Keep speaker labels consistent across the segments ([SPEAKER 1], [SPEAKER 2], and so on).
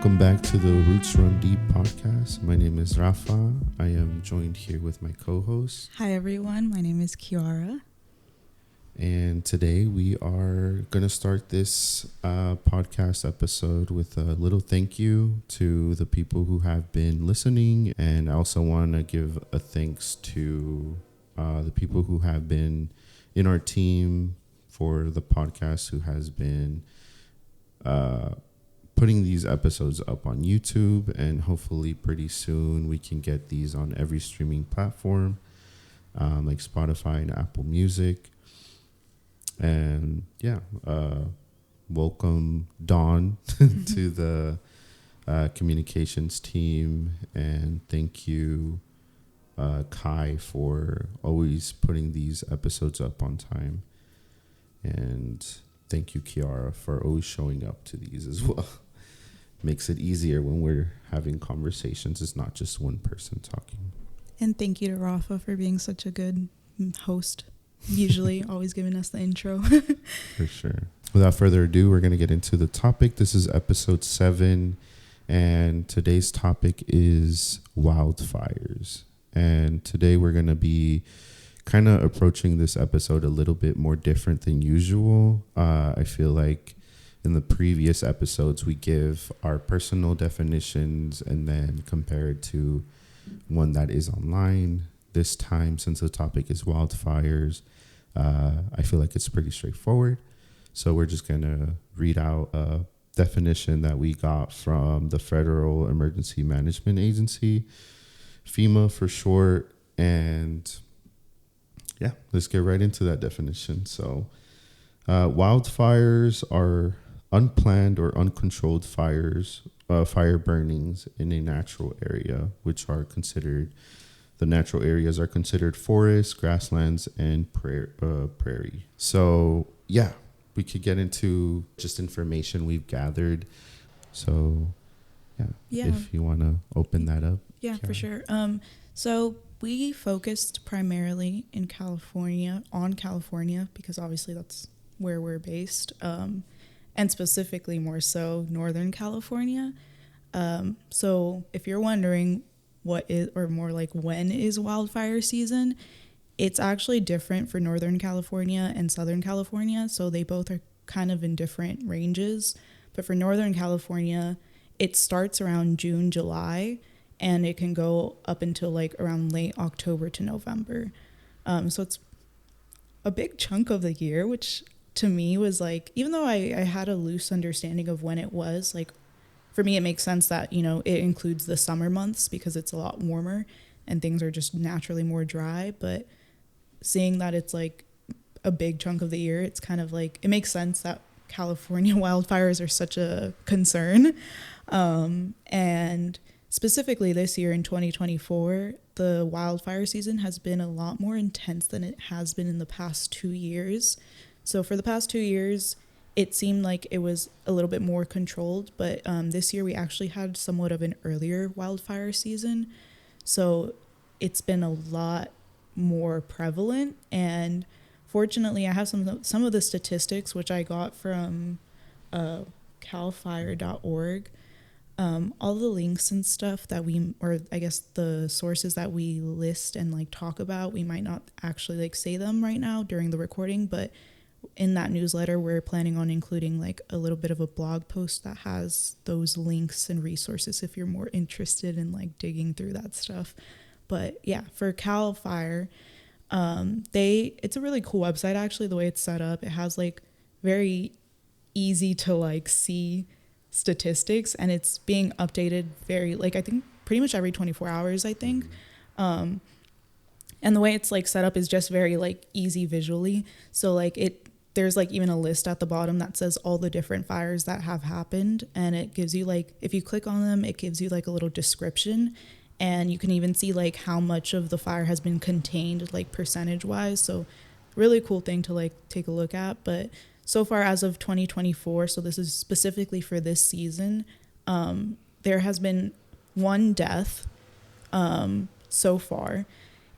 [SPEAKER 1] Welcome back to the Roots Run Deep podcast. My name is Rafa. I am joined here with my co-host.
[SPEAKER 2] Hi everyone, my name is Kiara.
[SPEAKER 1] And today we are going to start this podcast episode with a little thank you to the people who have been listening. And I also want to give a thanks to the people who have been in our team for the podcast, who has been putting these episodes up on YouTube. And hopefully pretty soon we can get these on every streaming platform like Spotify and Apple Music. And welcome Dawn to the communications team, and thank you Kai for always putting these episodes up on time, and thank you Kiara for always showing up to these as well. Makes it easier when we're having conversations. It's not just one person talking.
[SPEAKER 2] And thank you to Rafa for being such a good host. Usually always giving us the intro.
[SPEAKER 1] For sure. Without further ado, we're going to get into the topic. This is episode 7, and today's topic is wildfires. And today we're going to be kind of approaching this episode a little bit more different than usual. I feel like in the previous episodes we give our personal definitions and then compare it to one that is online. This time, since the topic is wildfires, I feel like it's pretty straightforward. So we're just going to read out a definition that we got from the Federal Emergency Management Agency, FEMA for short. And yeah, let's get right into that definition. So wildfires are unplanned or uncontrolled fires, fire burnings in a natural area, which are considered the natural areas are considered forests, grasslands, and prairie. So, yeah, we could get into just information we've gathered. So, yeah. If you want to open that up.
[SPEAKER 2] Yeah, Kiara. For sure. So we focused primarily in California, because obviously that's where we're based, and specifically more so Northern California. So if you're wondering what is, or more like when is wildfire season, it's actually different for Northern California and Southern California. So they both are kind of in different ranges. But for Northern California, it starts around June, July, and it can go up until like around late October to November. So it's a big chunk of the year, which to me was like, even though I had a loose understanding of when it was, like, for me, it makes sense that, you know, it includes the summer months because it's a lot warmer and things are just naturally more dry. But seeing that it's like a big chunk of the year, it's kind of like, it makes sense that California wildfires are such a concern. And specifically this year in 2024, the wildfire season has been a lot more intense than it has been in the past 2 years. So for the past 2 years, it seemed like it was a little bit more controlled, but this year we actually had somewhat of an earlier wildfire season. So it's been a lot more prevalent. And fortunately, I have some of the statistics, which I got from calfire.org. All the links and stuff that or I guess the sources that we list and like talk about, we might not actually like say them right now during the recording, but in that newsletter, we're planning on including like a little bit of a blog post that has those links and resources if you're more interested in like digging through that stuff. But yeah, for Cal Fire, it's a really cool website actually, the way it's set up. It has like very easy to like see statistics, and it's being updated very, like, I think pretty much every 24 hours, I think. And the way it's like set up is just very like easy visually. So like there's like even a list at the bottom that says all the different fires that have happened, and it gives you like, if you click on them, it gives you like a little description, and you can even see like how much of the fire has been contained like percentage wise. So really cool thing to like take a look at. But so far as of 2024, so this is specifically for this season, there has been 1 death so far,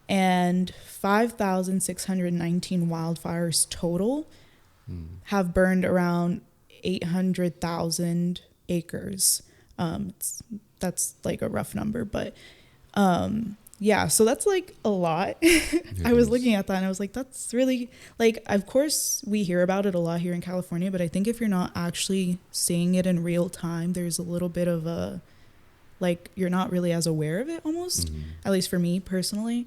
[SPEAKER 2] and 5,619 wildfires total have burned around 800,000 acres. That's like a rough number, but yeah, so that's like a lot. I was looking at that and I was like, that's really, like, of course we hear about it a lot here in California, but I think if you're not actually seeing it in real time, there's a little bit of a, like, you're not really as aware of it almost, at least for me personally.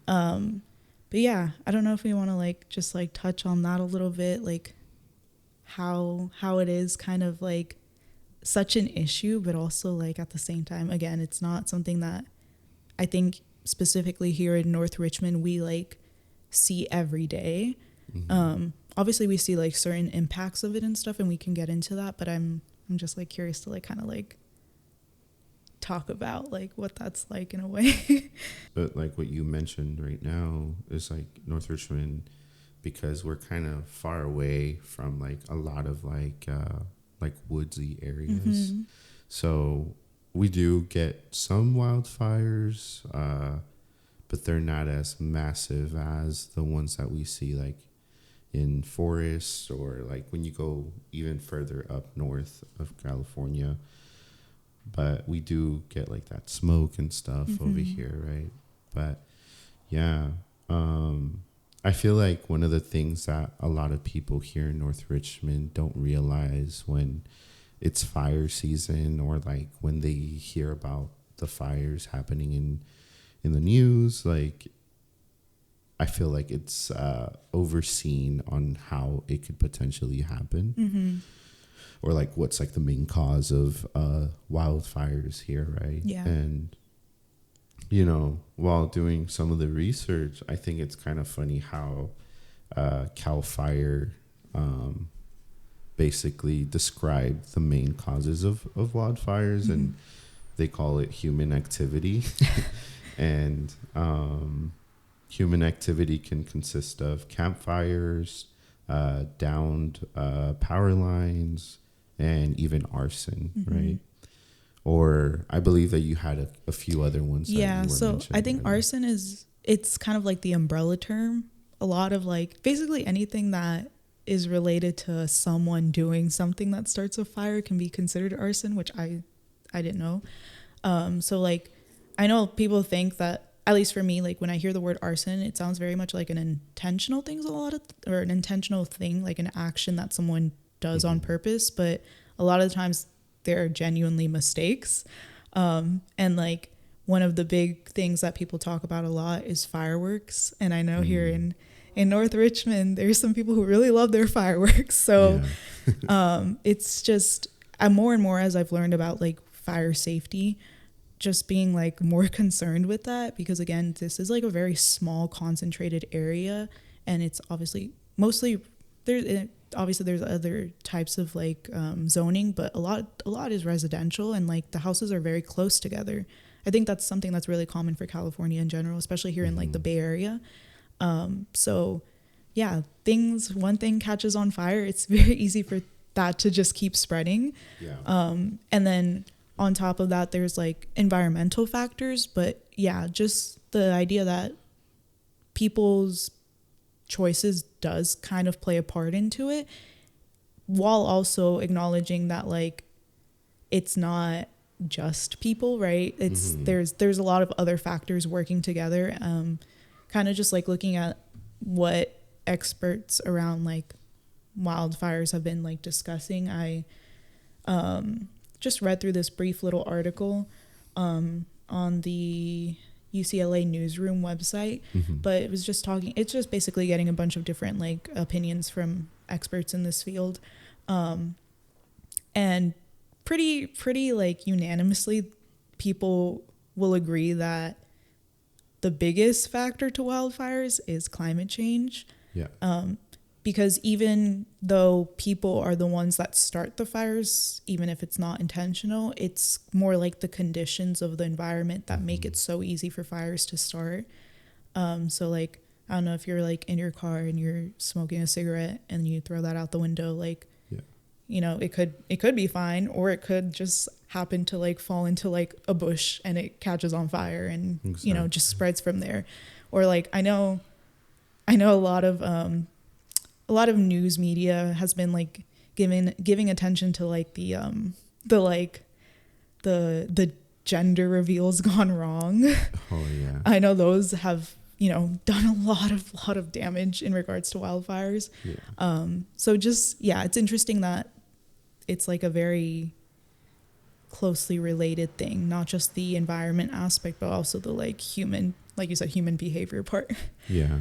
[SPEAKER 2] But yeah, I don't know if we want to like just like touch on that a little bit, like how it is kind of like such an issue, but also like at the same time, again, it's not something that I think specifically here in North Richmond we like see every day. Obviously we see like certain impacts of it and stuff, and we can get into that, but I'm just like curious to like kind of like talk about like what that's like in a way.
[SPEAKER 1] But like what you mentioned right now is like North Richmond, because we're kind of far away from like a lot of like woodsy areas. So we do get some wildfires, but they're not as massive as the ones that we see like in forests, or like when you go even further up north of California. But we do get like that smoke and stuff over here, right? But yeah, I feel like one of the things that a lot of people here in North Richmond don't realize when it's fire season, or like when they hear about the fires happening in the news, like I feel like it's overseen on how it could potentially happen. Or like what's like the main cause of wildfires here, right?
[SPEAKER 2] Yeah.
[SPEAKER 1] And you know, while doing some of the research, I think it's kind of funny how Cal Fire basically described the main causes of wildfires, and they call it human activity. And human activity can consist of campfires, downed power lines, and even arson, right? Or I believe that you had a few other ones.
[SPEAKER 2] Yeah, so I think arson it's kind of like the umbrella term. A lot of like basically anything that is related to someone doing something that starts a fire can be considered arson, which I didn't know. So like I know people think that, at least for me, like when I hear the word arson, it sounds very much like an intentional thing, or an intentional thing, like an action that someone does on purpose. But a lot of the times there are genuinely mistakes. And like one of the big things that people talk about a lot is fireworks. And I know here in North Richmond, there's some people who really love their fireworks. So it's just, more and more as I've learned about like fire safety, just being like more concerned with that, because again, this is like a very small concentrated area, and it's obviously mostly there's other types of like zoning, but a lot is residential, and like the houses are very close together. I think that's something that's really common for California in general, especially here in like the Bay Area. So yeah, one thing catches on fire, it's very easy for that to just keep spreading. And then on top of that, there's like environmental factors, but yeah, just the idea that people's choices does kind of play a part into it, while also acknowledging that like it's not just people, right? It's there's a lot of other factors working together. Kind of just like looking at what experts around like wildfires have been like discussing. I just read through this brief little article on the UCLA newsroom website, but it was just it's just basically getting a bunch of different like opinions from experts in this field, and pretty like unanimously people will agree that the biggest factor to wildfires is climate change. Because even though people are the ones that start the fires, even if it's not intentional, it's more like the conditions of the environment that make it so easy for fires to start. So like, I don't know, if you're like in your car and you're smoking a cigarette and you throw that out the window, like, you know, it could be fine, or it could just happen to like fall into like a bush and it catches on fire and, you know, just spreads from there. Or like, I know a lot of news media has been like giving attention to like the like the gender reveals gone wrong.
[SPEAKER 1] Oh yeah.
[SPEAKER 2] I know those have, done a lot of damage in regards to wildfires.
[SPEAKER 1] Yeah.
[SPEAKER 2] So just, yeah, it's interesting that it's like a very closely related thing, not just the environment aspect, but also the like human, like you said, human behavior part.
[SPEAKER 1] Yeah,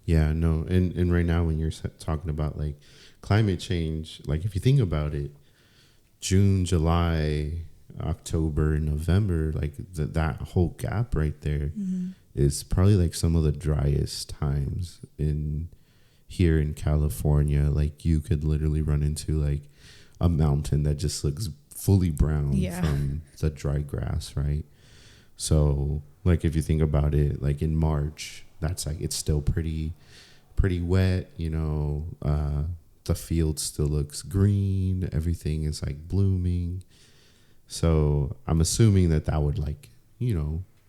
[SPEAKER 1] no. And right now when you're talking about like climate change, like if you think about it, June, July, October, November, like that whole gap right there is probably like some of the driest times here in California. Like you could literally run into like a mountain that just looks fully brown from the dry grass, right? So like if you think about it, like in March, that's like it's still pretty wet, the field still looks green, everything is like blooming. So I'm assuming that would like,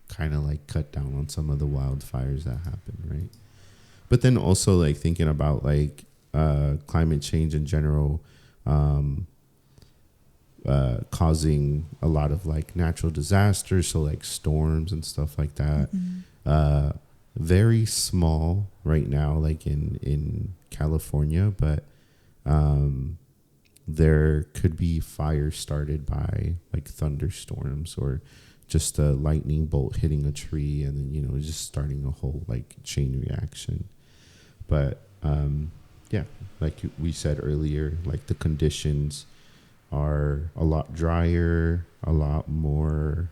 [SPEAKER 1] kind of like cut down on some of the wildfires that happen, right? But then also like thinking about like climate change in general, causing a lot of like natural disasters, so like storms and stuff like that. Very small right now, like in California, but there could be fires started by like thunderstorms or just a lightning bolt hitting a tree and then just starting a whole like chain reaction. But yeah, like we said earlier, like the conditions are a lot drier, a lot more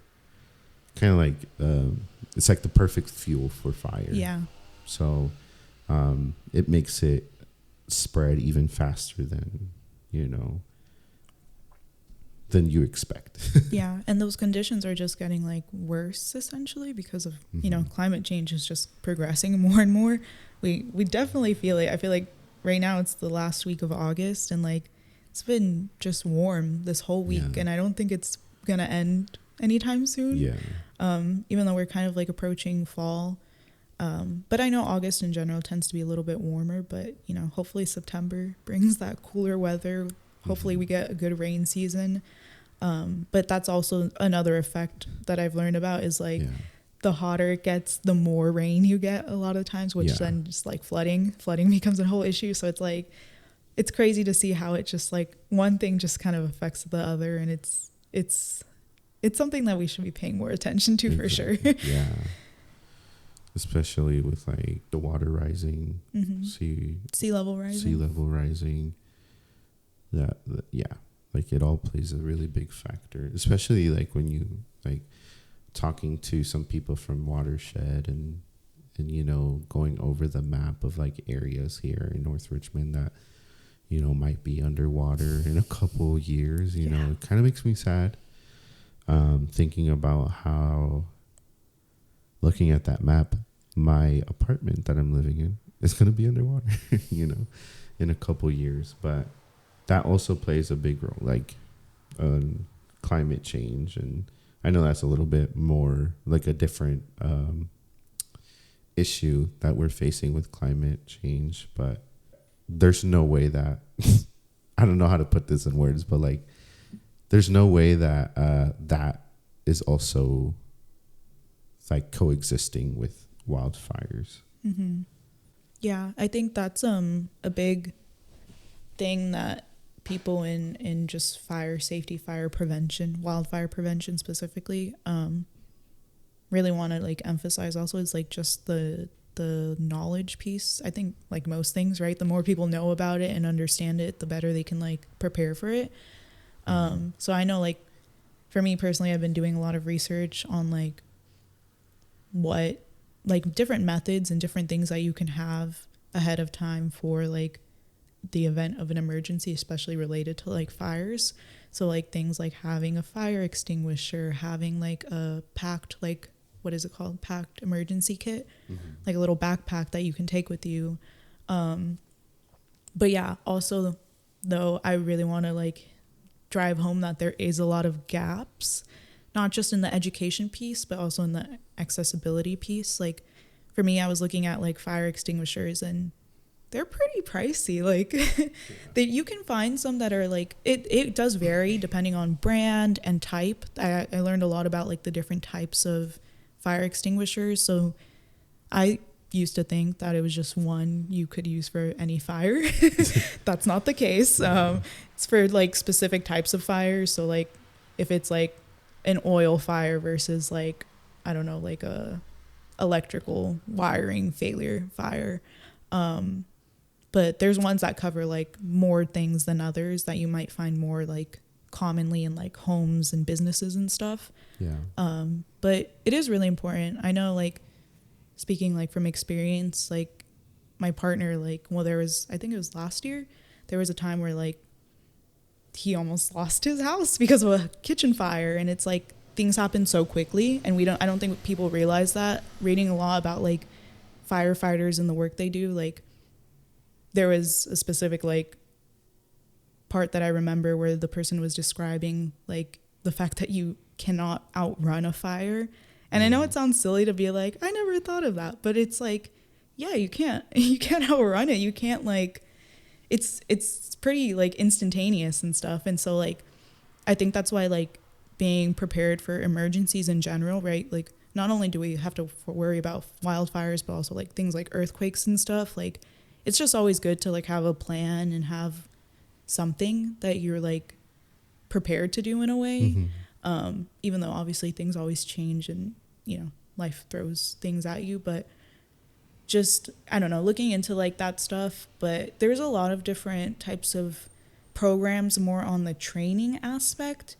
[SPEAKER 1] kind of like it's like the perfect fuel for fire.
[SPEAKER 2] Yeah.
[SPEAKER 1] So it makes it spread even faster than you expect.
[SPEAKER 2] Yeah, and those conditions are just getting like worse essentially because of climate change is just progressing more and more. We definitely feel it. I feel like right now it's the last week of August and like it's been just warm this whole week, and I don't think it's gonna end anytime soon. Even though we're kind of like approaching fall, but I know August in general tends to be a little bit warmer, but hopefully September brings that cooler weather. Hopefully we get a good rain season. But that's also another effect that I've learned about is like the hotter it gets, the more rain you get a lot of times, which then just like flooding becomes a whole issue. So it's like, it's crazy to see how it just like one thing just kind of affects the other. And it's something that we should be paying more attention to for sure.
[SPEAKER 1] Yeah. Especially with like the water rising, sea level rising. Like it all plays a really big factor, especially like when you like talking to some people from Watershed and going over the map of like areas here in North Richmond that might be underwater in a couple years. It kind of makes me sad thinking about how, looking at that map, my apartment that I'm living in is going to be underwater in a couple years. But that also plays a big role, like climate change. And I know that's a little bit more like a different issue that we're facing with climate change, but there's no way that I don't know how to put this in words, but like there's no way that that is also like coexisting with wildfires.
[SPEAKER 2] Yeah, I think that's a big thing that people in just fire safety, fire prevention, wildfire prevention specifically, really want to like emphasize also is like just the knowledge piece. I think like most things, right? The more people know about it and understand it, the better they can like prepare for it. So I know like for me personally, I've been doing a lot of research on like what like different methods and different things that you can have ahead of time for like the event of an emergency, especially related to like fires. So like things like having a fire extinguisher, having like a packed, like what is it called? Packed emergency kit, like a little backpack that you can take with you. But yeah, also though, I really want to like drive home that there is a lot of gaps, not just in the education piece, but also in the accessibility piece. Like for me, I was looking at like fire extinguishers and they're pretty pricey. Like that you can find some that are like it does vary depending on brand and type. I learned a lot about like the different types of fire extinguishers. So I used to think that it was just one you could use for any fire. That's not the case. It's for like specific types of fires. So like if it's like an oil fire versus like, I don't know, like a electrical wiring failure fire. But there's ones that cover like more things than others that you might find more like commonly in like homes and businesses and stuff.
[SPEAKER 1] Yeah.
[SPEAKER 2] But it is really important. I know, like, speaking like from experience, like my partner, like, well, there was, I think it was last year, there was a time where like he almost lost his house because of a kitchen fire. And it's like things happen so quickly, and I don't think people realize that. Reading a lot about like firefighters and the work they do, like there was a specific like part that I remember where the person was describing like the fact that you cannot outrun a fire. And I know it sounds silly to be like, I never thought of that, but it's like, yeah, you can't outrun it. You can't, like, it's pretty like instantaneous and stuff. And so like, I think that's why like being prepared for emergencies in general, right? Like not only do we have to worry about wildfires, but also like things like earthquakes and stuff. Like it's just always good to like have a plan and have something that you're like prepared to do in a way. Even though obviously things always change and, you know, life throws things at you, but just, I don't know, looking into like that stuff. But there's a lot of different types of programs more on the training aspect,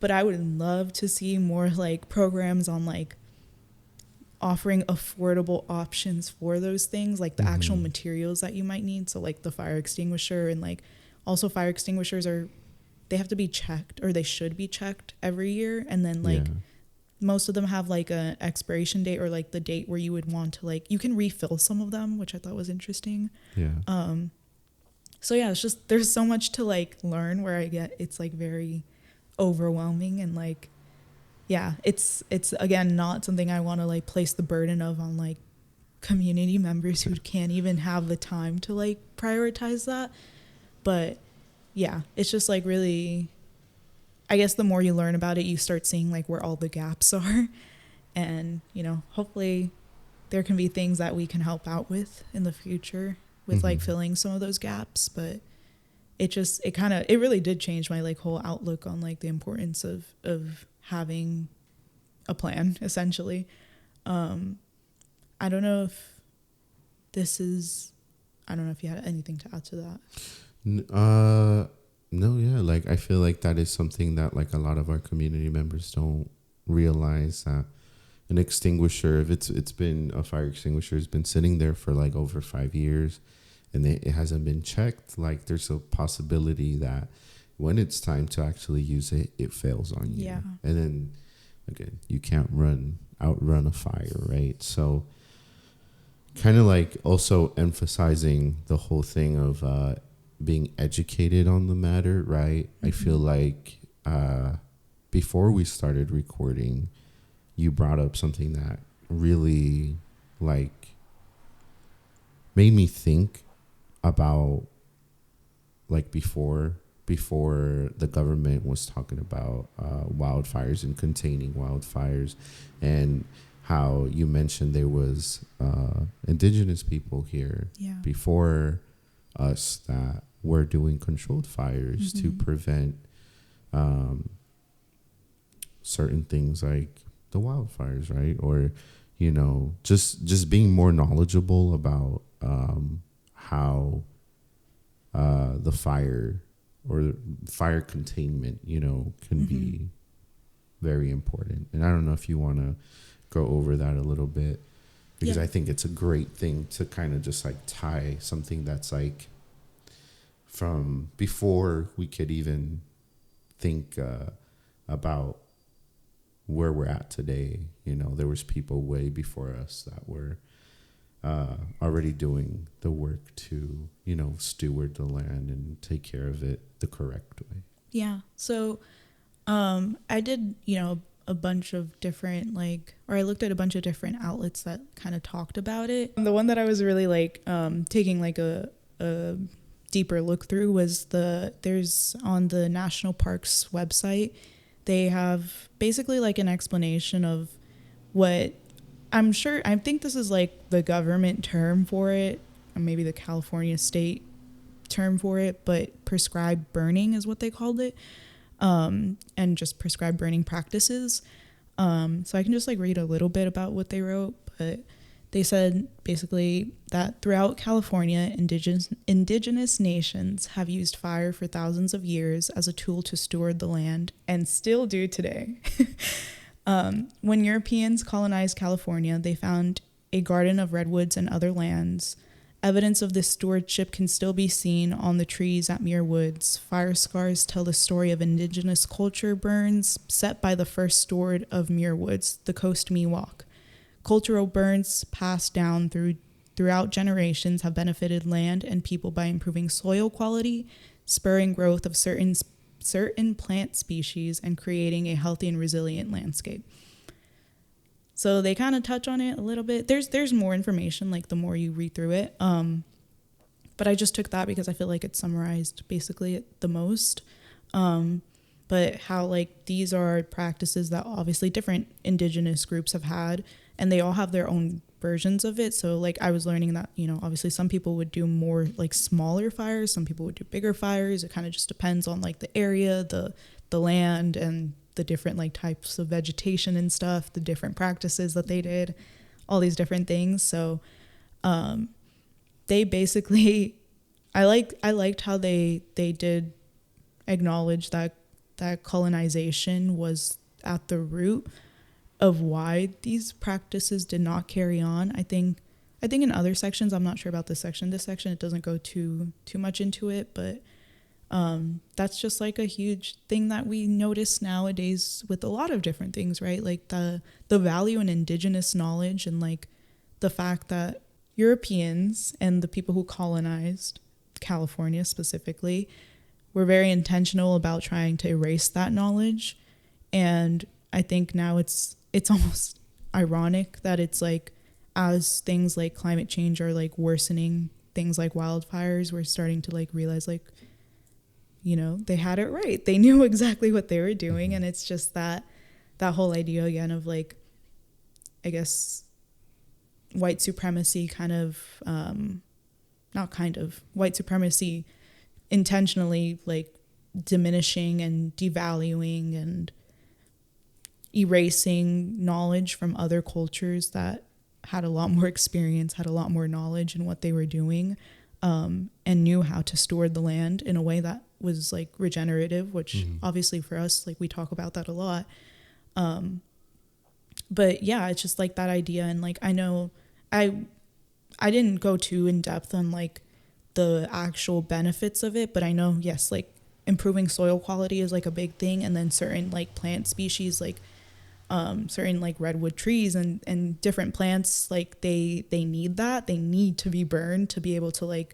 [SPEAKER 2] but I would love to see more like programs on like offering affordable options for those things, like the actual materials that you might need. So like the fire extinguisher, and like also fire extinguishers they have to be checked, or they should be checked every year. And then like most of them have like an expiration date, or like the date where you would want to, like, you can refill some of them, which I thought was interesting. So yeah, it's just, there's so much to like learn where it's like very overwhelming. And like, yeah, it's again not something I want to like place the burden of on like community members who can't even have the time to like prioritize that. But yeah, it's just like really, I guess the more you learn about it, you start seeing like where all the gaps are. And, you know, hopefully there can be things that we can help out with in the future with like filling some of those gaps. But it really did change my like whole outlook on like the importance of having a plan, essentially. I don't know if you had anything to add to that.
[SPEAKER 1] No, yeah, like I feel like that is something that like a lot of our community members don't realize, that an extinguisher, if it's been a fire extinguisher, has been sitting there for like over 5 years and it hasn't been checked, like there's a possibility that when it's time to actually use it, it fails on you.
[SPEAKER 2] Yeah.
[SPEAKER 1] And then again, you can't outrun a fire, right? So kind of like also emphasizing the whole thing of being educated on the matter, right? I feel like before we started recording, you brought up something that really like made me think about like before the government was talking about wildfires and containing wildfires, and how you mentioned there was Indigenous people here before us that were doing controlled fires to prevent certain things like the wildfires, right? Or, you know, just being more knowledgeable about how the fire or fire containment, you know, can be very important. And I don't know if you want to go over that a little bit, because I think it's a great thing to kind of just like tie something that's like from before we could even think about where we're at today. You know, there was people way before us that were already doing the work to, you know, steward the land and take care of it the correct way.
[SPEAKER 2] Yeah. So I did, you know, a bunch of different I looked at a bunch of different outlets that kind of talked about it. The one that I was really taking a deeper look through was there's on the national parks website, they have basically an explanation of what I think this is the government term for it, or maybe the California state term for it, but prescribed burning is what they called it. And just prescribed burning practices. So I can just read a little bit about what they wrote, but they said basically that throughout California, indigenous nations have used fire for thousands of years as a tool to steward the land, and still do today. When Europeans colonized California, they found a garden of redwoods and other lands. Evidence of this stewardship can still be seen on the trees at Muir Woods. Fire scars tell the story of indigenous culture burns set by the first steward of Muir Woods, the Coast Miwok. Cultural burns passed down throughout generations have benefited land and people by improving soil quality, spurring growth of certain plant species, and creating a healthy and resilient landscape. So they kind of touch on it a little bit. There's more information, the more you read through it. But I just took that because I feel like it's summarized basically the most. But how these are practices that obviously different indigenous groups have had, and they all have their own versions of it. So I was learning that, obviously some people would do more smaller fires, some people would do bigger fires. It kind of just depends on the area, the land, and the different types of vegetation and stuff, the different practices that they did, all these different things. So they basically, I liked how they did acknowledge that colonization was at the root of why these practices did not carry on. I think in other sections, I'm not sure about this section it doesn't go too much into it, but that's just a huge thing that we notice nowadays with a lot of different things, right? The value in indigenous knowledge, and the fact that Europeans and the people who colonized California specifically were very intentional about trying to erase that knowledge. And I think now it's almost ironic that it's as things like climate change are worsening, things like wildfires, we're starting to realize they had it right. They knew exactly what they were doing. And it's just that whole idea again of I guess white supremacy white supremacy intentionally diminishing and devaluing and erasing knowledge from other cultures that had a lot more experience, had a lot more knowledge in what they were doing, and knew how to steward the land in a way that was regenerative, which obviously for us, we talk about that a lot. But yeah, it's just that idea. And I know I didn't go too in depth on the actual benefits of it, but I know, yes, improving soil quality is a big thing. And then certain plant species, certain redwood trees and different plants, they need that. They need to be burned to be able to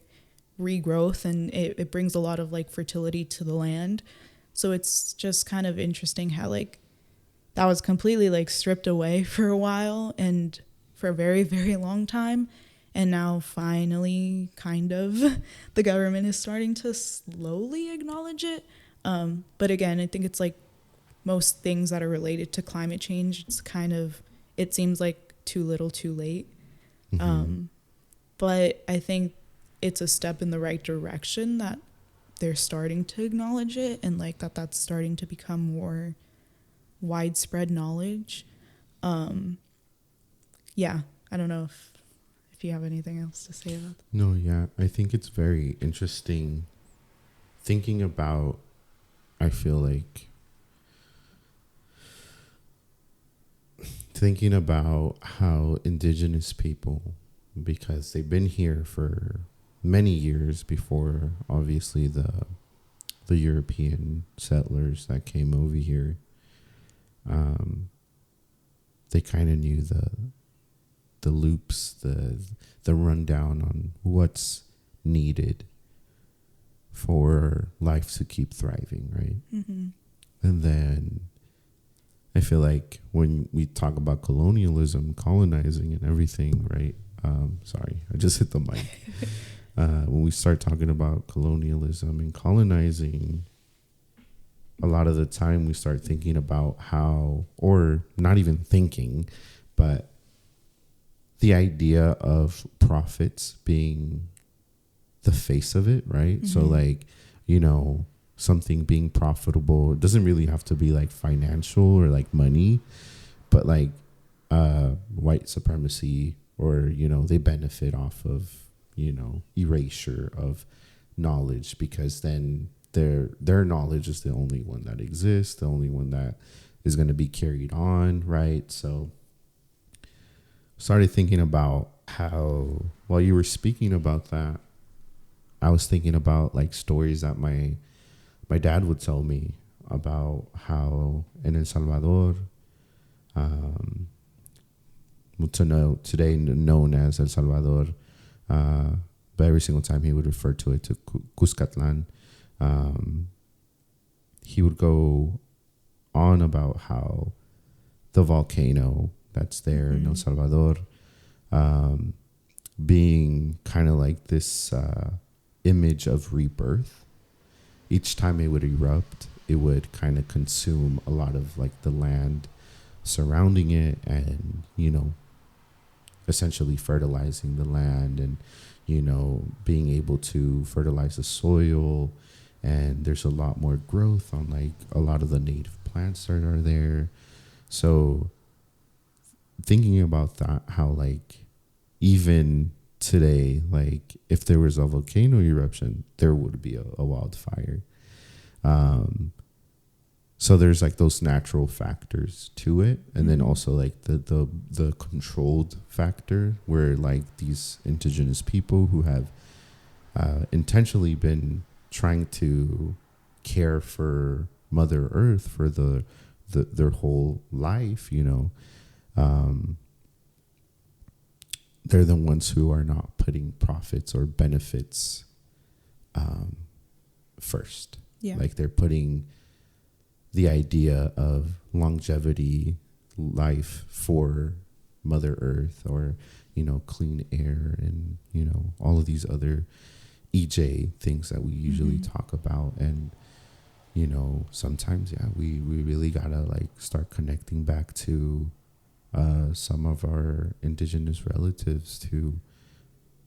[SPEAKER 2] regrowth, and it brings a lot of fertility to the land. So it's just kind of interesting how that was completely stripped away for a while and for a very, very long time. And now finally kind of the government is starting to slowly acknowledge it. But again, I think it's most things that are related to climate change, it seems too little too late. But I think it's a step in the right direction that they're starting to acknowledge it, and that's starting to become more widespread knowledge. Yeah, I don't know if you have anything else to say about that.
[SPEAKER 1] No, yeah, I think it's very interesting thinking about, I feel thinking about how indigenous people, because they've been here for many years before obviously the European settlers that came over here, they kind of knew the loops, the rundown on what's needed for life to keep thriving, right? And then I feel like when we talk about colonialism, colonizing, and everything, right? Sorry, I just hit the mic. When we start talking about colonialism and colonizing, a lot of the time we start thinking about how, or not even thinking, but the idea of profits being the face of it, right? Mm-hmm. So like, you know, something being profitable, it doesn't really have to be like financial or like money, but like white supremacy, or, you know, they benefit off of, you know, erasure of knowledge, because then their knowledge is the only one that exists, the only one that is going to be carried on, right? So started thinking about how, while you were speaking about that, I was thinking about like stories that my dad would tell me about how in El Salvador, today known as El Salvador, but every single time he would refer to it to Cuscatlan, he would go on about how the volcano that's there in El Salvador, being kind of like this image of rebirth. Each time it would erupt, it would kind of consume a lot of like the land surrounding it, and, you know, essentially fertilizing the land, and, you know, being able to fertilize the soil. And there's a lot more growth on like a lot of the native plants that are there. So thinking about that, how like even today, like if there was a volcano eruption, there would be a wildfire. So there's like those natural factors to it, and then also like the controlled factor, where like these indigenous people who have intentionally been trying to care for Mother Earth for their whole life, you know, they're the ones who are not putting profits or benefits first. Yeah. Like they're putting the idea of longevity, life for Mother Earth, or, you know, clean air, and, you know, all of these other EJ things that we usually talk about. And, you know, sometimes, yeah, we really gotta like start connecting back to some of our indigenous relatives to,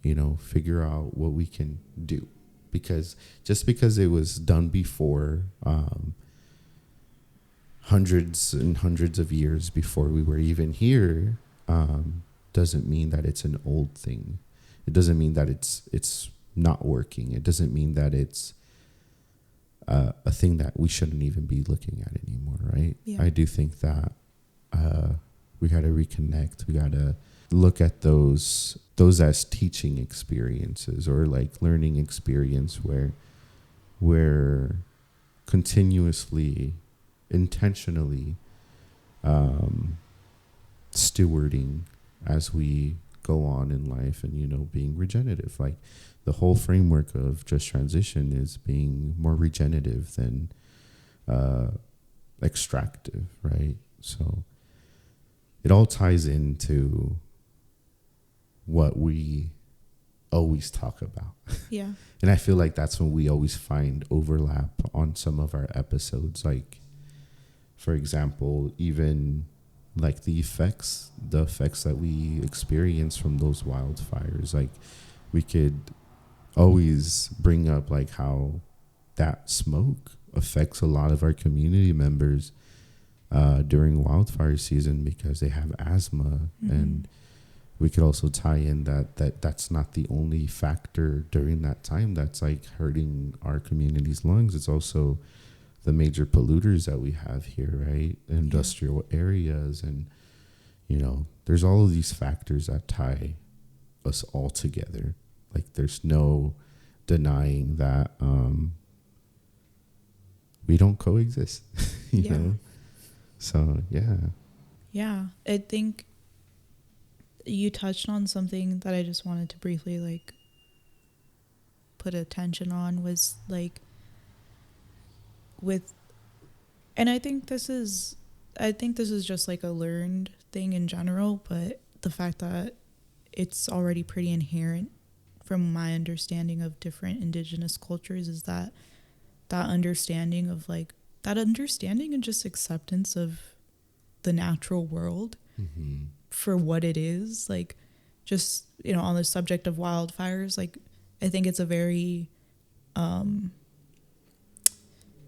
[SPEAKER 1] you know, figure out what we can do. Because just because it was done before, hundreds and hundreds of years before we were even here, doesn't mean that it's an old thing. It doesn't mean that it's not working. It doesn't mean that it's a thing that we shouldn't even be looking at anymore, right? Yeah. I do think that we got to reconnect. We got to look at those as teaching experiences, or like learning experience, where we're continuously, intentionally stewarding as we go on in life, and, you know, being regenerative. Like the whole framework of just transition is being more regenerative than extractive, right? So it all ties into what we always talk about. Yeah. And I feel like that's when we always find overlap on some of our episodes. Like, for example, even like the effects that we experience from those wildfires. Like we could always bring up like how that smoke affects a lot of our community members during wildfire season, because they have asthma. And we could also tie in that's not the only factor during that time that's like hurting our community's lungs. It's also the major polluters that we have here, right? Industrial areas, and, you know, there's all of these factors that tie us all together. Like there's no denying that we don't coexist, you know? So, yeah.
[SPEAKER 2] Yeah, I think you touched on something that I just wanted to briefly like put attention on, was like and I think this is I think this is just like a learned thing in general, but the fact that it's already pretty inherent from my understanding of different indigenous cultures is that understanding of like that understanding and just acceptance of the natural world for what it is. Like, just, you know, on the subject of wildfires, like, I think it's a very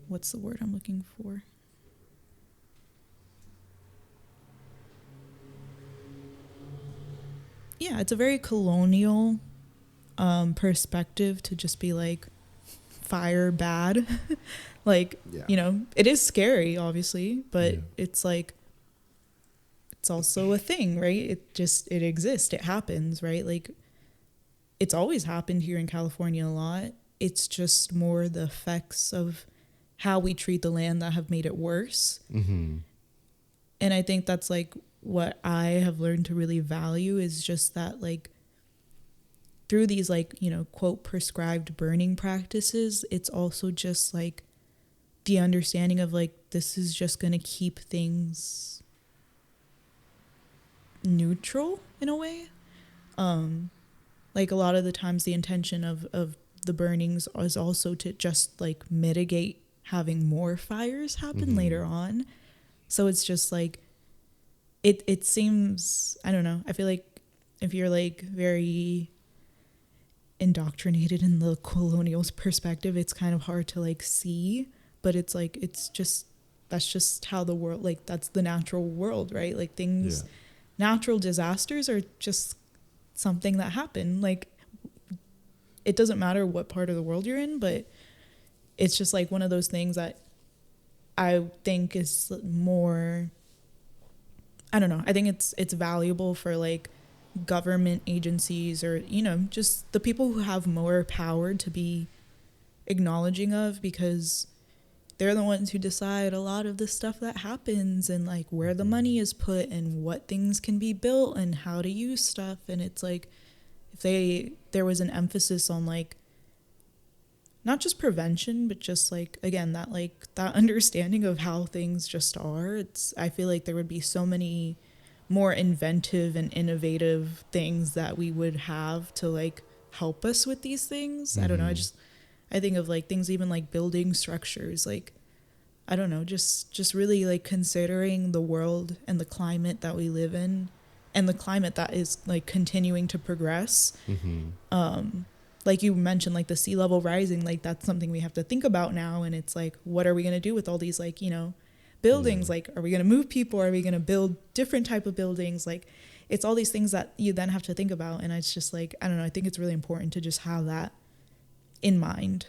[SPEAKER 2] what's the word I'm looking for? Yeah, it's a very colonial perspective to just be like, fire bad. Like, you know, it is scary, obviously, but it's like, it's also a thing, right? It exists, it happens, right? Like, it's always happened here in California a lot. It's just more the effects of how we treat the land that have made it worse. And I think that's like what I have learned to really value, is just that, like, through these, like, you know, quote, prescribed burning practices, it's also just like the understanding of like, this is just going to keep things neutral in a way. Like, a lot of the times the intention of the burnings is also to just like mitigate having more fires happen later on. So it's just like, it seems, I don't know, I feel like if you're like very indoctrinated in the colonial perspective, it's kind of hard to like see, but it's like, it's just, that's just how the world, like, that's the natural world, right? Like, things, natural disasters are just something that happen. Like, it doesn't matter what part of the world you're in, but it's just like one of those things that I think is more, I don't know, I think it's valuable for like government agencies, or, you know, just the people who have more power to be acknowledging of, because they're the ones who decide a lot of the stuff that happens, and like where the money is put and what things can be built and how to use stuff. And it's like, if there was an emphasis on like not just prevention, but just like, again, that like that understanding of how things just are, I feel like there would be so many more inventive and innovative things that we would have to like help us with these things. I don't know, I think of like things, even like building structures, like, I don't know, just really like considering the world and the climate that we live in, and the climate that is like continuing to progress. Like you mentioned, like the sea level rising, like that's something we have to think about now. And it's like, what are we going to do with all these, like, you know, buildings? Like, are we going to move people? Are we going to build different type of buildings? Like, it's all these things that you then have to think about. And it's just like, I don't know, I think it's really important to just have that in mind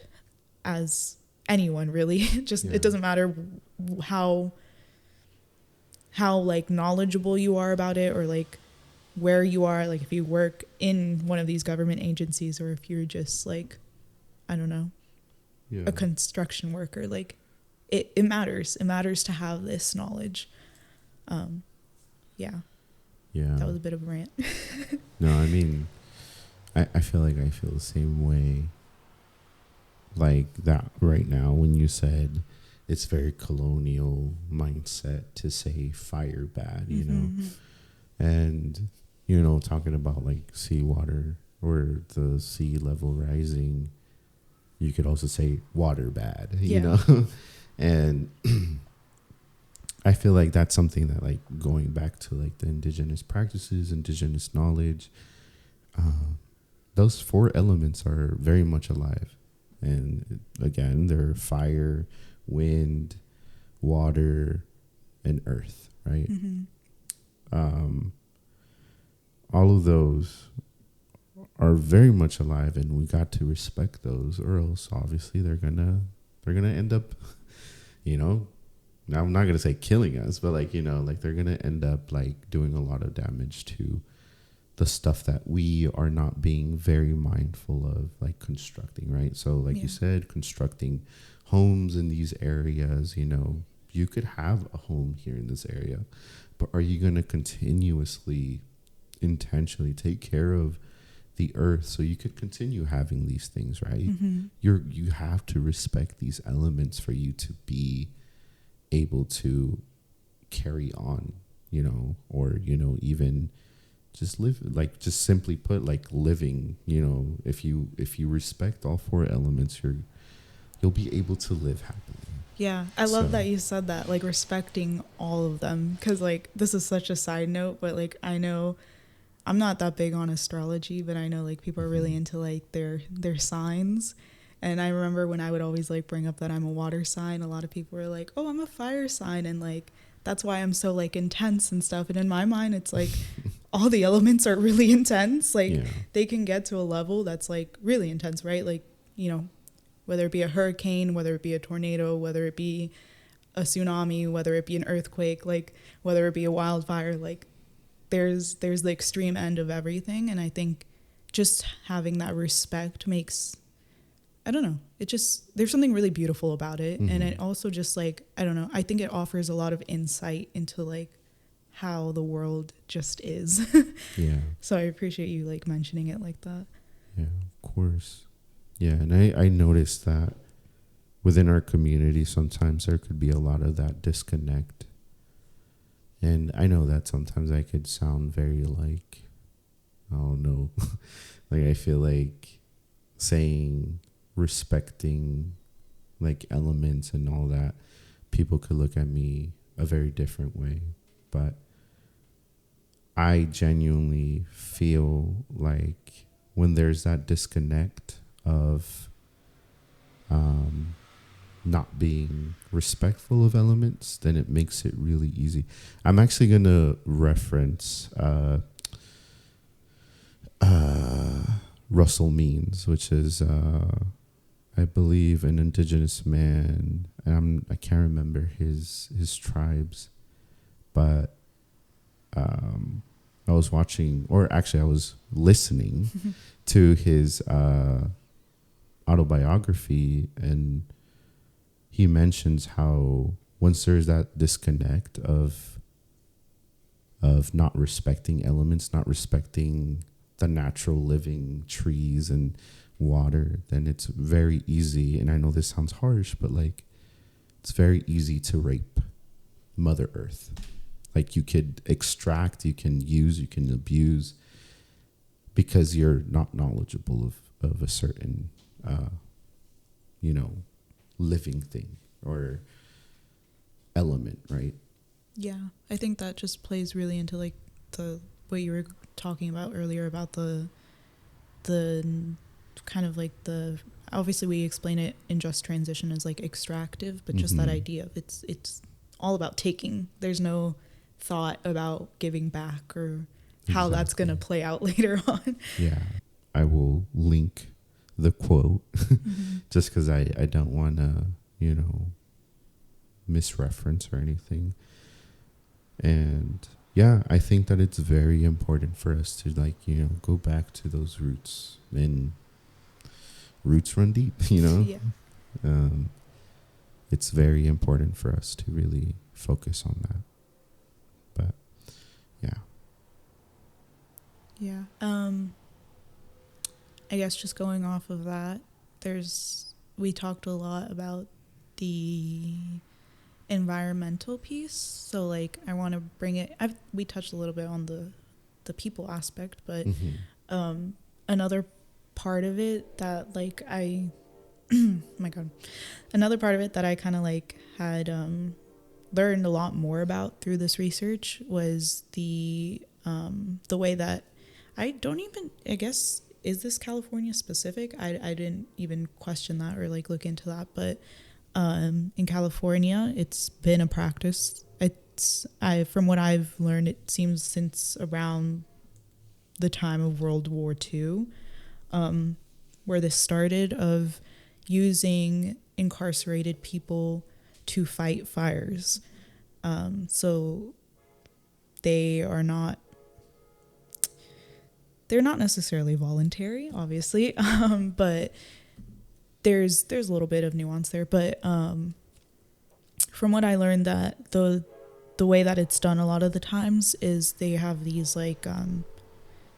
[SPEAKER 2] as anyone, really. Just it doesn't matter how like knowledgeable you are about it, or like where you are, like if you work in one of these government agencies, or if you're just like, I don't know, a construction worker. Like, it matters to have this knowledge. That was a bit of a rant.
[SPEAKER 1] No, I mean, I feel like I feel the same way like that right now when you said it's very colonial mindset to say fire bad, you know, and, you know, talking about like seawater or the sea level rising, you could also say water bad, you know, and I feel like that's something that, like, going back to like the indigenous practices, indigenous knowledge, those 4 elements are very much alive. And again, they're fire, wind, water, and earth, right? All of those are very much alive, and we got to respect those, or else obviously they're gonna end up, you know, now I'm not gonna say killing us, but like, you know, like they're gonna end up like doing a lot of damage to the stuff that we are not being very mindful of, like constructing, right? So like you said, constructing homes in these areas, you know, you could have a home here in this area, but are you going to continuously, intentionally take care of the earth so you could continue having these things, right? You have to respect these elements for you to be able to carry on, or, even just live, like, just simply put, like, living, if you respect all four elements, you'll be able to live happily.
[SPEAKER 2] Yeah, I love that you said that, like, respecting all of them, because, like, this is such a side note, but, like, I know I'm not that big on astrology, but I know, like, people are really into, like, their signs. And I remember when I would always, like, bring up that I'm a water sign, a lot of people were like, oh, I'm a fire sign, and, like, that's why I'm so, like, intense and stuff. And in my mind, it's like all the elements are really intense. Like, they can get to a level that's, like, really intense, right? Like, whether it be a hurricane, whether it be a tornado, whether it be a tsunami, whether it be an earthquake, like, whether it be a wildfire, like, there's the extreme end of everything. And I think just having that respect makes, I don't know, there's something really beautiful about it. And it also just, like, I don't know, I think it offers a lot of insight into, like, how the world just is.
[SPEAKER 1] Yeah.
[SPEAKER 2] So I appreciate you, like, mentioning it like that.
[SPEAKER 1] Yeah, of course. Yeah, and I noticed that within our community, sometimes there could be a lot of that disconnect. And I know that sometimes I could sound very, like, I don't know, like, I feel like saying respecting, like, elements and all that, people could look at me a very different way. But I genuinely feel like when there's that disconnect of not being respectful of elements, then it makes it really easy. I'm actually going to reference Russell Means, which is, I believe, an Indigenous man. And I can't remember his tribes, but I was watching, or actually I was listening to his autobiography, and he mentions how once there's that disconnect of not respecting elements, not respecting the natural living trees and water, then it's very easy, and I know this sounds harsh, but, like, it's very easy to rape Mother Earth. Like, you could extract, you can use, you can abuse, because you're not knowledgeable of a certain living thing or element, right?
[SPEAKER 2] Yeah, I think that just plays really into, like, the what you were talking about earlier about the kind of, like, the, obviously we explain it in Just Transition as, like, extractive, but just that idea of it's all about taking. There's no thought about giving back or how that's going to play out later on.
[SPEAKER 1] Yeah, I will link the quote just because I don't want to, misreference or anything. And yeah, I think that it's very important for us to, like, go back to those roots, and roots run deep,
[SPEAKER 2] Yeah.
[SPEAKER 1] It's very important for us to really focus on that. But yeah.
[SPEAKER 2] Yeah. I guess just going off of that, we talked a lot about the environmental piece. So, like, I want to bring it, we touched a little bit on the people aspect, but another part of it that, like, another part of it that I kind of, like, had learned a lot more about through this research was the way that I guess, is this California specific? I didn't even question that or, like, look into that, but in California, it's been a practice. From what I've learned, it seems since around the time of World War II, where this started, of using incarcerated people to fight fires. So they're not necessarily voluntary, obviously, but there's a little bit of nuance there. But from what I learned, that the way that it's done a lot of the times is they have these, like,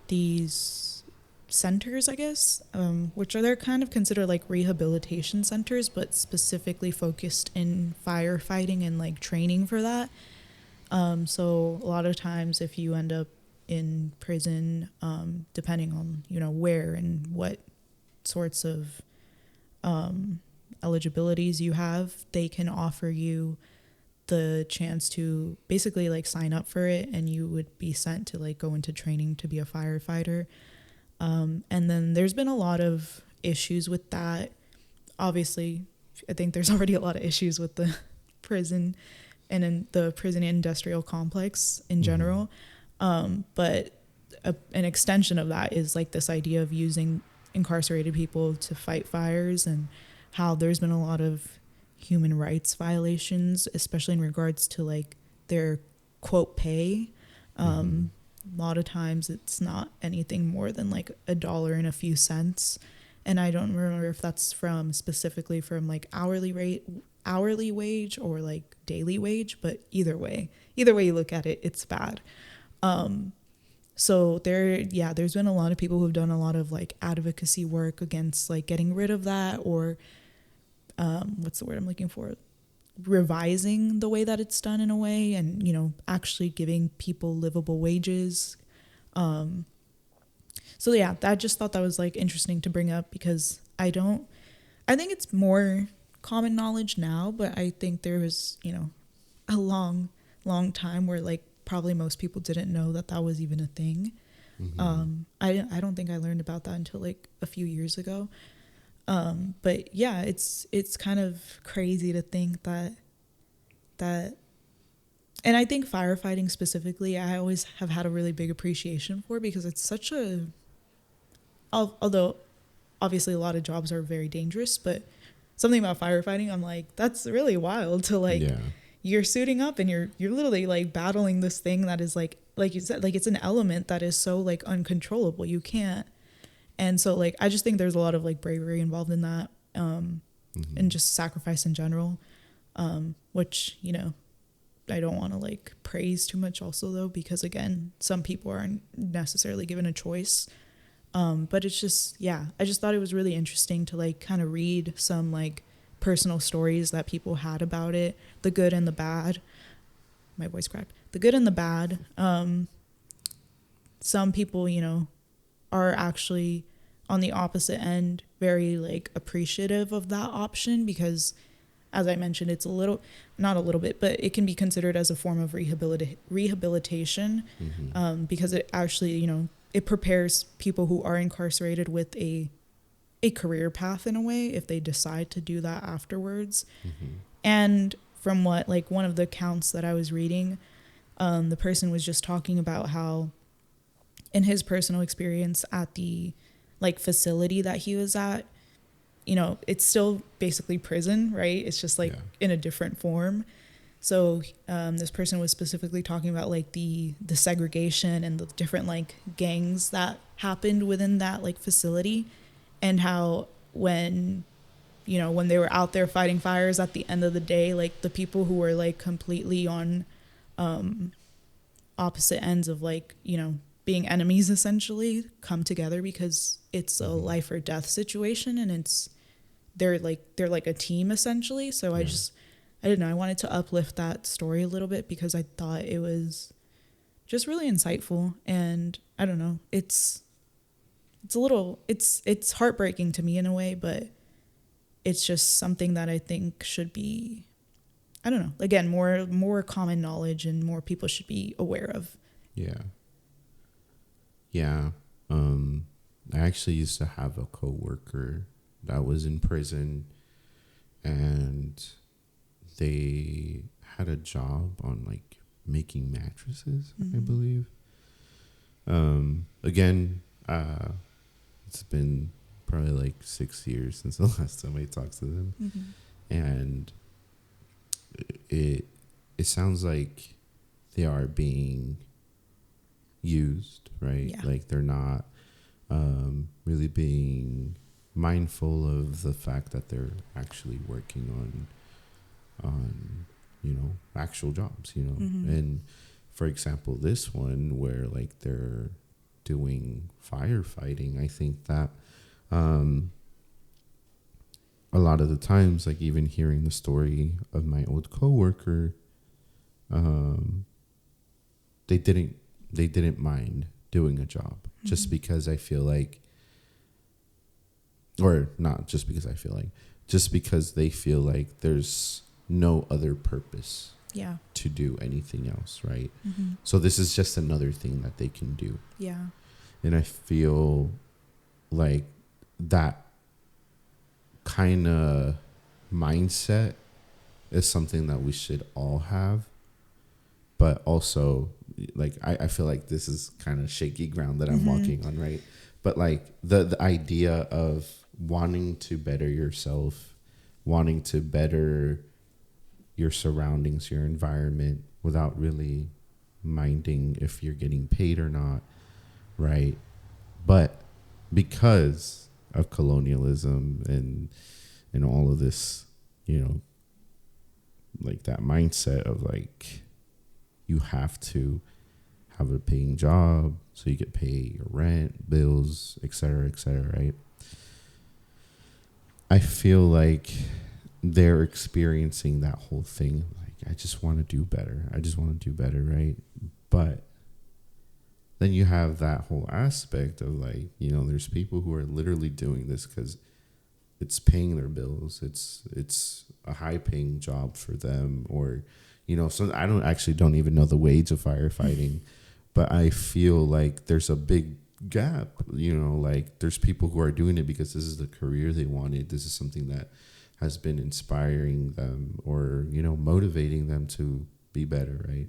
[SPEAKER 2] these centers, I guess, which they're kind of considered like rehabilitation centers, but specifically focused in firefighting and, like, training for that. So a lot of times if you end up in prison, depending on, where and what sorts of eligibilities you have, they can offer you the chance to basically like sign up for it, and you would be sent to like go into training to be a firefighter. And then there's been a lot of issues with that. Obviously, I think there's already a lot of issues with the prison and in the prison industrial complex in general. But an extension of that is like this idea of using incarcerated people to fight fires, and how there's been a lot of human rights violations, especially in regards to like their quote pay. A lot of times it's not anything more than like $1 and a few cents. And I don't remember if that's specifically from like hourly wage or like daily wage, but either way you look at it, it's bad. So there's been a lot of people who've done a lot of like advocacy work against like getting rid of that, or what's the word I'm looking for? Revising the way that it's done in a way, and, actually giving people livable wages. So yeah, I just thought that was like interesting to bring up, because I think it's more common knowledge now, but I think there was, a long time where like probably most people didn't know that was even a thing. I don't think I learned about that until like a few years ago. But yeah, it's kind of crazy to think that, and I think firefighting specifically, I always have had a really big appreciation for, because it's such although obviously a lot of jobs are very dangerous, but something about firefighting, I'm like, that's really wild to like, you're suiting up and you're literally like battling this thing that is like you said, like it's an element that is so like uncontrollable. You can't. And so like, I just think there's a lot of like bravery involved in that, and just sacrifice in general, which, I don't want to like praise too much also though, because again, some people aren't necessarily given a choice. But it's just, I just thought it was really interesting to like kind of read some like personal stories that people had about it, the good and the bad. My voice cracked. The good and the bad. Some people, are actually on the opposite end, very like appreciative of that option, because as I mentioned, it's not a little bit, but it can be considered as a form of rehabilitation, because it actually, it prepares people who are incarcerated with a career path in a way, if they decide to do that afterwards. And from what, like one of the accounts that I was reading, the person was just talking about how in his personal experience at the like facility that he was at, it's still basically prison, right? It's just like in a different form. So this person was specifically talking about like the segregation and the different like gangs that happened within that like facility, and how when they were out there fighting fires, at the end of the day, like the people who were like completely on opposite ends of like, being enemies essentially come together, because it's a life or death situation, and they're like a team essentially. So I don't know, I wanted to uplift that story a little bit, because I thought it was just really insightful. And I don't know, it's heartbreaking to me in a way, but it's just something that I think should be, I don't know, again, more common knowledge, and more people should be aware of.
[SPEAKER 1] I actually used to have a coworker that was in prison, and they had a job on like making mattresses, I believe. Again, it's been probably like 6 years since the last time I talked to them, and it sounds like they are being used, right? Like they're not really being mindful of the fact that they're actually working on actual jobs, and for example, this one where like they're doing firefighting, I think that a lot of the times, like even hearing the story of my old coworker, they didn't mind doing a job just because I feel like, or not just because I feel like, just because they feel like there's no other purpose to do anything else, right? So this is just another thing that they can do.
[SPEAKER 2] Yeah.
[SPEAKER 1] And I feel like that kind of mindset is something that we should all have. But also, like, I feel like this is kind of shaky ground that I'm walking on, right? But like the idea of wanting to better yourself, wanting to better your surroundings, your environment, without really minding if you're getting paid or not, right? But because of colonialism and all of this, you know, like that mindset of like, you have to have a paying job so you get paid your rent, bills, et cetera, right? I feel like they're experiencing that whole thing. Like, I just want to do better. I just want to do better, right? But then you have that whole aspect of like, you know, there's people who are literally doing this because it's paying their bills. It's a high paying job for them, or, you know, so I don't even know the wage of firefighting, but I feel like there's a big gap, you know, like there's people who are doing it because this is the career they wanted. This is something that has been inspiring them or, you know, motivating them to be better, right?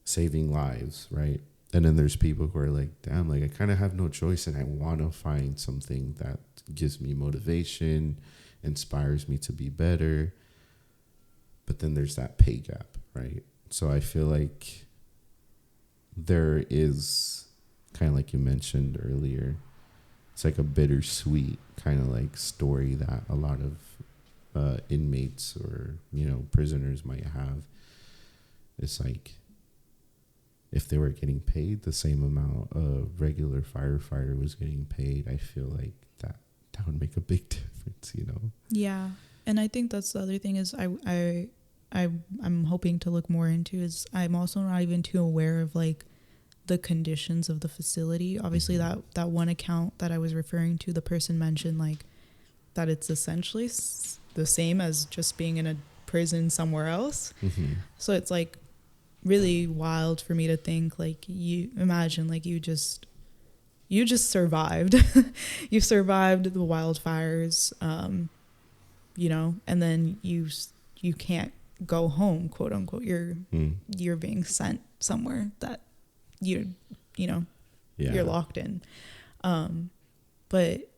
[SPEAKER 1] Saving lives, right? And then there's people who are like, damn, like I kind of have no choice and I want to find something that gives me motivation, inspires me to be better. But then there's that pay gap, right? So I feel like there is kind of like you mentioned earlier, it's like a bittersweet kind of like story that a lot of inmates or, you know, prisoners might have. It's like if they were getting paid the same amount a regular firefighter was getting paid, I feel like that would make a big difference, you know?
[SPEAKER 2] Yeah. And I think that's the other thing is I'm hoping to look more into is I'm also not even too aware of like the conditions of the facility. Obviously that one account that I was referring to, the person mentioned like that it's essentially the same as just being in a prison somewhere else. So it's like really wild for me to think like, you imagine like you just survived. You survived the wildfires, you know, and then you can't go home, quote unquote. You're being sent somewhere that you know, you're locked in. But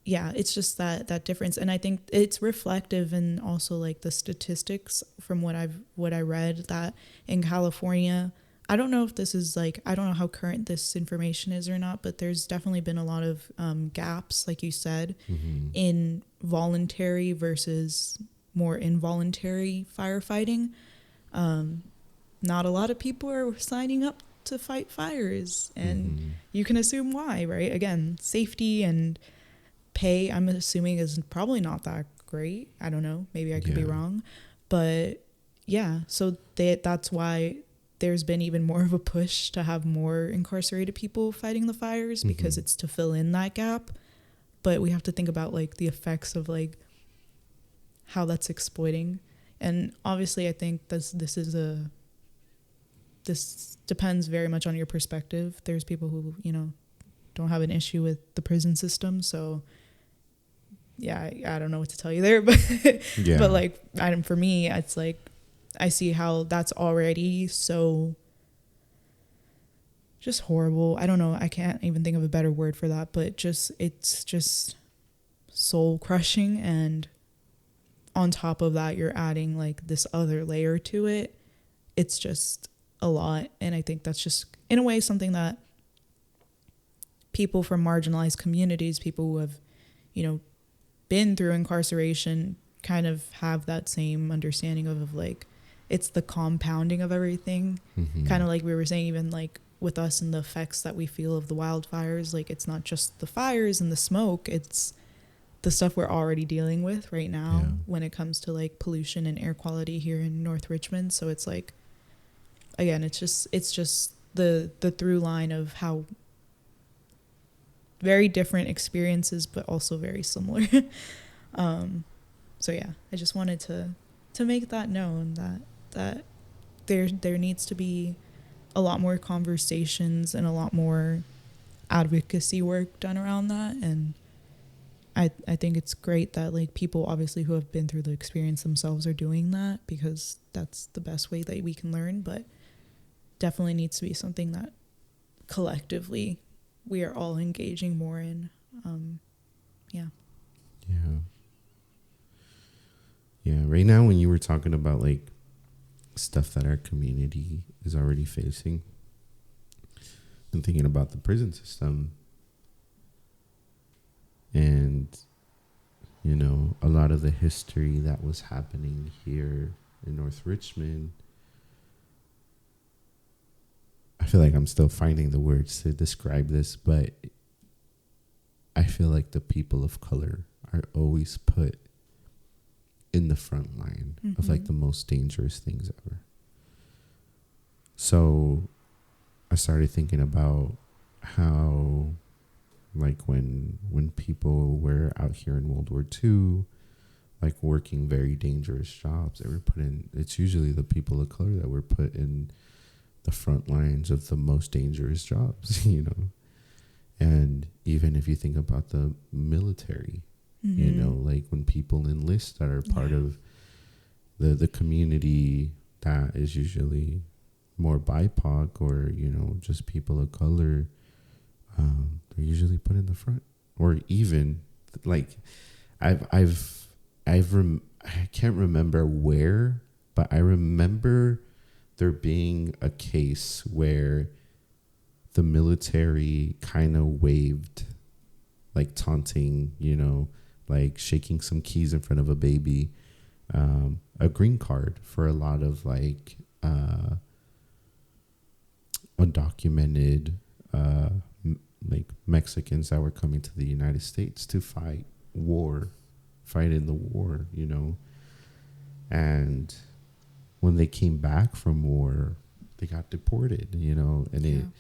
[SPEAKER 2] yeah, it's just that difference. And I think it's reflective in also like the statistics from what I read that in California, I don't know if this is like, I don't know how current this information is or not, but there's definitely been a lot of gaps, like you said, in voluntary versus more involuntary firefighting. Not a lot of people are signing up to fight fires, and you can assume why, right? Again, safety and pay, I'm assuming, is probably not that great. I don't know. Maybe I could be wrong. But yeah, so that's why there's been even more of a push to have more incarcerated people fighting the fires, because it's to fill in that gap. But we have to think about like the effects of like how that's exploiting. And obviously I think this depends very much on your perspective. There's people who, you know, don't have an issue with the prison system. So yeah, I don't know what to tell you there, but but like for me, it's like I see how that's already so just horrible. I don't know. I can't even think of a better word for that, but it's just soul crushing. And on top of that, you're adding like this other layer to it. It's just a lot. And I think that's just in a way something that people from marginalized communities, people who have, you know, been through incarceration, kind of have that same understanding of like, it's the compounding of everything. Kind of like we were saying, even like with us and the effects that we feel of the wildfires, like it's not just the fires and the smoke, it's the stuff we're already dealing with right now when it comes to like pollution and air quality here in North Richmond. So it's like, again, it's just the through line of how very different experiences, but also very similar. So yeah, I just wanted to make that known that there needs to be a lot more conversations and a lot more advocacy work done around that. And I think it's great that like people obviously who have been through the experience themselves are doing that, because that's the best way that we can learn. But definitely needs to be something that collectively we are all engaging more in. Yeah.
[SPEAKER 1] Right now, when you were talking about like stuff that our community is already facing, I'm thinking about the prison system. And, you know, a lot of the history that was happening here in North Richmond, I feel like I'm still finding the words to describe this, but I feel like the people of color are always put in the front line of like the most dangerous things ever. So I started thinking about how, like, when people were out here in World War II, like working very dangerous jobs, they were put in, it's usually the people of color that were put in the front lines of the most dangerous jobs, you know. And even if you think about the military, you know, like when people enlist that are part of the community that is usually more BIPOC or, you know, just people of color, they're usually put in the front. Or even like I can't remember where, but I remember there being a case where the military kind of waved, like taunting, you know, like shaking some keys in front of a baby, a green card for a lot of like undocumented like Mexicans that were coming to the United States to fight in the war, you know. And when they came back from war, they got deported, you know. And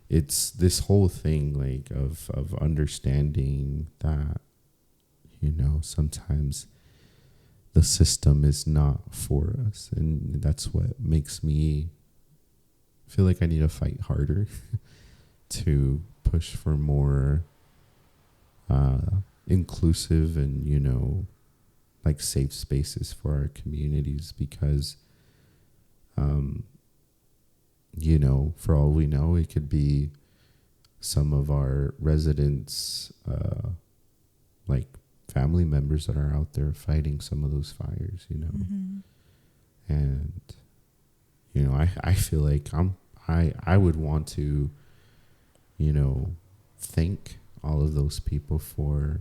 [SPEAKER 1] it's this whole thing like of understanding that, you know, sometimes the system is not for us, and that's what makes me feel like I need to fight harder to push for more inclusive and, you know, like safe spaces for our communities, because you know, for all we know, it could be some of our residents, like family members that are out there fighting some of those fires, you know. And, you know, I feel like I would want to, you know, thank all of those people for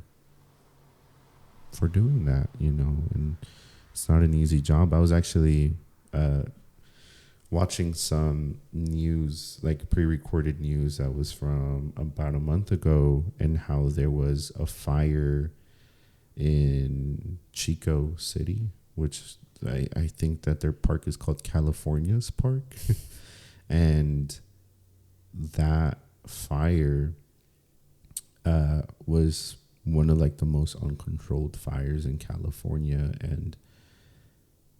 [SPEAKER 1] doing that, you know. And it's not an easy job. I was actually watching some news, like pre-recorded news that was from about a month ago, and how there was a fire in Chico City, which I think that their park is called California's Park. And that fire was one of like the most uncontrolled fires in California, and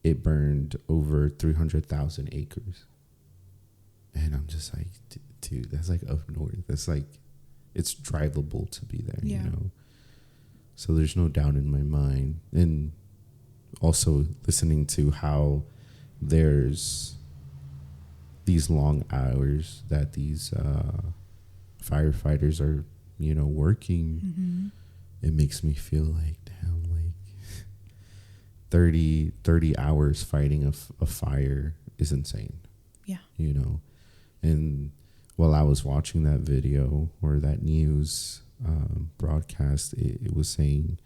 [SPEAKER 1] it burned over 300,000 acres. And I'm just like, dude, that's like up north. That's like, it's drivable to be there, you know? So there's no doubt in my mind. And also listening to how there's these long hours that these firefighters are, you know, working, it makes me feel like, damn, like 30 hours fighting a fire is insane.
[SPEAKER 2] Yeah.
[SPEAKER 1] You know, and while I was watching that video or that news broadcast, it was saying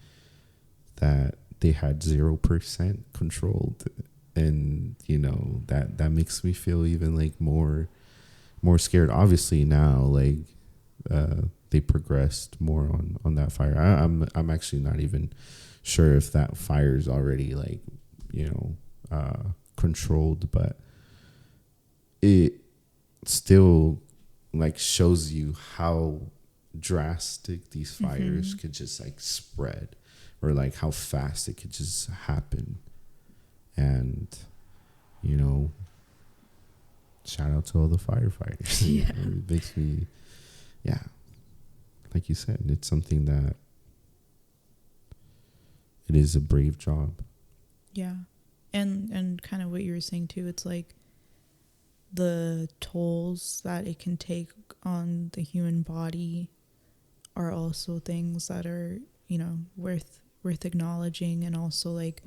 [SPEAKER 1] that they had 0% controlled. And, you know, that makes me feel even like more scared. Obviously now, like, they progressed more on that fire. I'm actually not even sure if that fire is already like, you know, controlled, but it still like shows you how drastic these fires could just like spread, or like how fast it could just happen. And you know, shout out to all the firefighters.
[SPEAKER 2] Yeah.
[SPEAKER 1] It makes me, yeah, like you said, it's something that it is a brave job.
[SPEAKER 2] Yeah. And kind of what you were saying too, it's like the tolls that it can take on the human body are also things that are, you know, worth acknowledging. And also, like,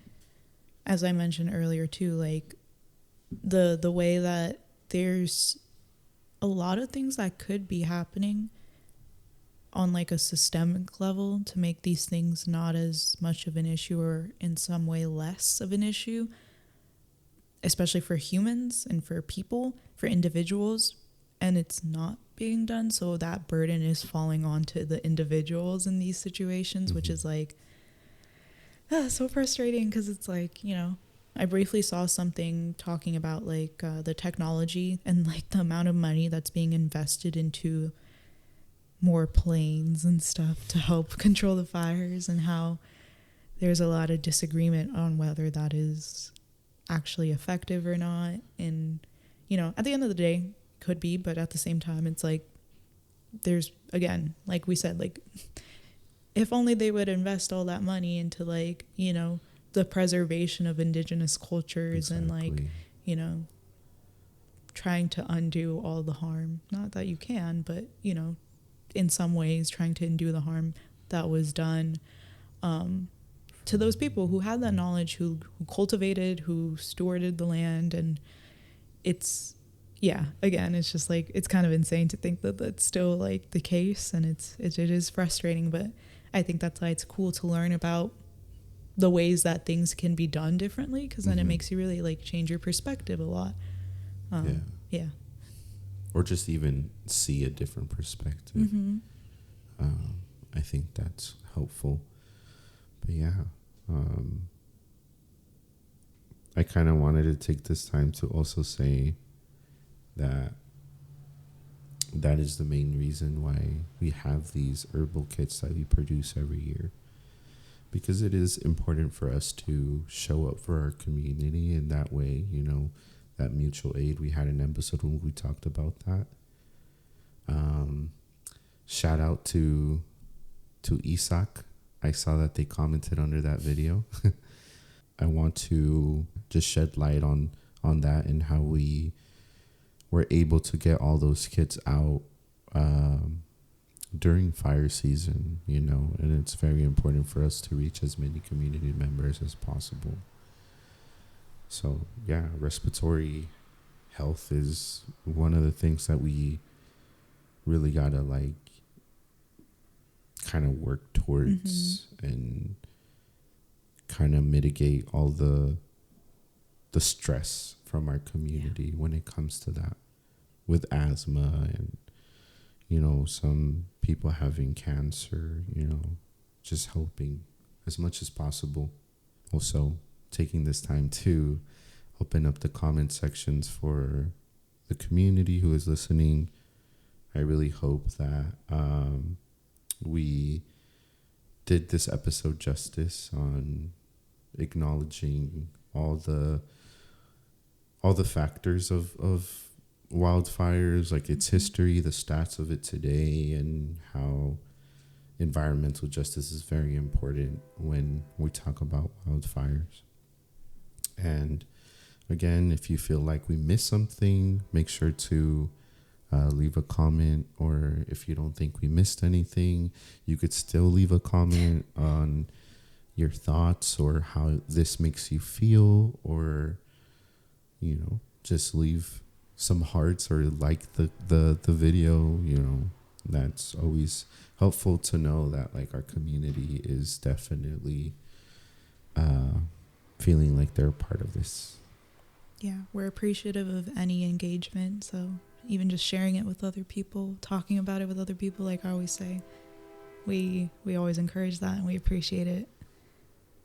[SPEAKER 2] as I mentioned earlier too, like the way that there's a lot of things that could be happening on like a systemic level to make these things not as much of an issue, or in some way less of an issue, especially for humans and for people, for individuals, and it's not being done. So that burden is falling onto the individuals in these situations, which is like so frustrating, because it's like, you know, I briefly saw something talking about like the technology and like the amount of money that's being invested into more planes and stuff to help control the fires, and how there's a lot of disagreement on whether that is actually effective or not. And, you know, at the end of the day, could be, but at the same time, it's like, there's, again, like we said, like, if only they would invest all that money into, like, you know, the preservation of indigenous cultures. Exactly. And like, you know, trying to undo all the harm, not that you can, but, you know, in some ways trying to undo the harm that was done to those people who had that knowledge, who cultivated, who stewarded the land. And it's, yeah, again, it's just like, it's kind of insane to think that that's still like the case, and it is frustrating. But I think that's why it's cool to learn about the ways that things can be done differently, because then it makes you really like change your perspective a lot. Yeah.
[SPEAKER 1] Or just even see a different perspective. I think that's helpful. But yeah, I kind of wanted to take this time to also say that that is the main reason why we have these herbal kits that we produce every year. Because it is important for us to show up for our community in that way, you know, that mutual aid. We had an episode when we talked about that. Shout out to Isak. I saw that they commented under that video. I want to just shed light on that and how we were able to get all those kits out during fire season, you know, and it's very important for us to reach as many community members as possible. So yeah, respiratory health is one of the things that we really gotta like kind of work towards and kind of mitigate all the stress from our community when it comes to that, with asthma and, you know, some people having cancer, you know, just helping as much as possible. Also, taking this time to open up the comment sections for the community who is listening. I really hope that we did this episode justice on acknowledging all the factors of wildfires, like its history, the stats of it today, and how environmental justice is very important when we talk about wildfires. And again, if you feel like we missed something, make sure to leave a comment, or if you don't think we missed anything, you could still leave a comment on your thoughts or how this makes you feel, or, you know, just leave some hearts or like the video, you know. That's always helpful to know that like our community is definitely feeling like they're a part of this.
[SPEAKER 2] Yeah, we're appreciative of any engagement. So even just sharing it with other people, talking about it with other people, like I always say, we always encourage that and we appreciate it.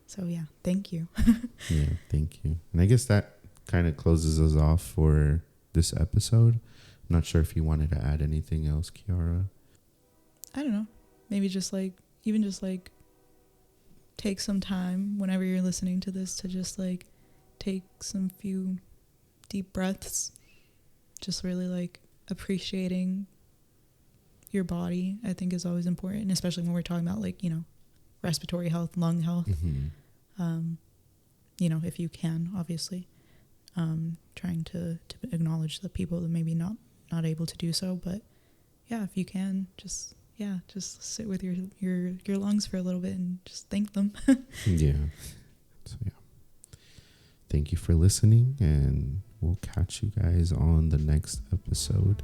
[SPEAKER 2] So yeah, thank you.
[SPEAKER 1] Yeah, thank you. And I guess that kind of closes us off for this episode. I'm not sure if you wanted to add anything else, Kiara.
[SPEAKER 2] I don't know. Maybe just like, even just like take some time whenever you're listening to this to just like take some few deep breaths. Just really like appreciating your body, I think, is always important, especially when we're talking about like, you know, respiratory health, lung health. You know, if you can, obviously, trying to acknowledge the people that maybe not able to do so, but yeah, if you can, just sit with your lungs for a little bit and just thank them.
[SPEAKER 1] Yeah. So yeah, thank you for listening, and we'll catch you guys on the next episode.